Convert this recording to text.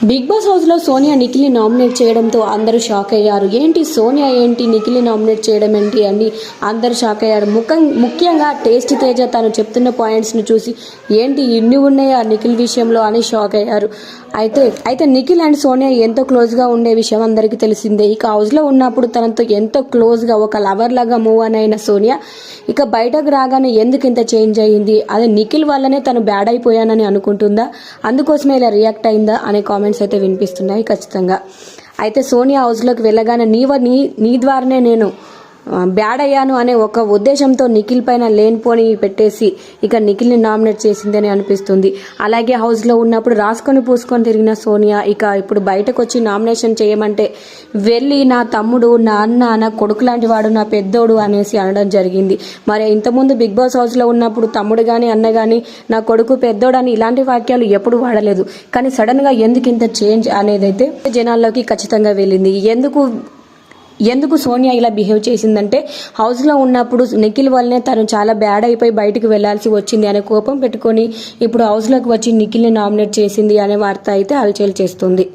Big boss house లో Sonia నిఖిల్ని nominate చేయడంతో అందరూ షాక్ అయ్యారు. ఏంటి సోనియా ఏంటి నిఖిల్ని నామినేట్ చేయడం ఏంటి అని అందరూ షాక్ అయ్యారు. ముఖ్యంగా టేస్టీ తేజ తను చెప్తున్న పాయింట్స్ ను చూసి ఏంటి ఇన్ని ఉన్నాయా నిఖిల్ విషయంలో అని షాక్ అయ్యారు. అయితే నిఖిల్ అండ్ సోనియా ఎంతో క్లోజ్ గా ఉండే విషయం అందరికీ తెలిసిందే. ఇక హౌస్ లో ఉన్నప్పుడు తనతో ఎంతో క్లోజ్ గా ఒక లవర్ లాగా మూవ్ అయిన సోనియా ఇక బయటకు రాగానే ఎందుకు ఇంత చేంజ్ అయ్యింది, అదే నిఖిల్ వల్లనే తను బ్యాడ్ అయిపోయానని అనుకుంటుందా, అందుకోసమే ఇలా రియాక్ట్ అయిందా అనే కామెంట్స్ అయితే వినిపిస్తున్నాయి ఖచ్చితంగా. అయితే సోనియా హౌస్లోకి వెళ్ళగానే నీ ద్వారానే నేను బ్యాడ్ అయ్యాను అనే ఒక ఉద్దేశంతో నిఖిల్ పైన లేనిపోని పెట్టేసి ఇక నిఖిల్ని నామినేట్ చేసింది అని అనిపిస్తుంది. అలాగే హౌస్లో ఉన్నప్పుడు రాసుకొని పూసుకొని తిరిగిన సోనియా ఇక ఇప్పుడు బయటకు వచ్చి నామినేషన్ చేయమంటే వెళ్ళి నా తమ్ముడు, నా అన్న, నా కొడుకు లాంటి వాడు, నా పెద్దోడు అనేసి అనడం జరిగింది. మరి ఇంతకుముందు బిగ్ బాస్ హౌస్లో ఉన్నప్పుడు తమ్ముడు కానీ అన్న కానీ నా కొడుకు పెద్దోడు అని ఇలాంటి వాక్యాలు ఎప్పుడు వాడలేదు. కానీ సడన్గా ఎందుకు ఇంత చేంజ్ అనేది అయితే జనాల్లోకి ఖచ్చితంగా వెళ్ళింది. ఎందుకు సోనియా ఇలా బిహేవ్ చేసిందంటే హౌస్లో ఉన్నప్పుడు నిఖిల్ వల్లనే తను చాలా బ్యాడ్ అయిపోయి బయటకు వెళ్లాల్సి వచ్చింది అనే కోపం పెట్టుకొని ఇప్పుడు హౌస్లోకి వచ్చి నిఖిల్ని నామినేట్ చేసింది అనే వార్త అయితే హల్చల్ చేస్తుంది.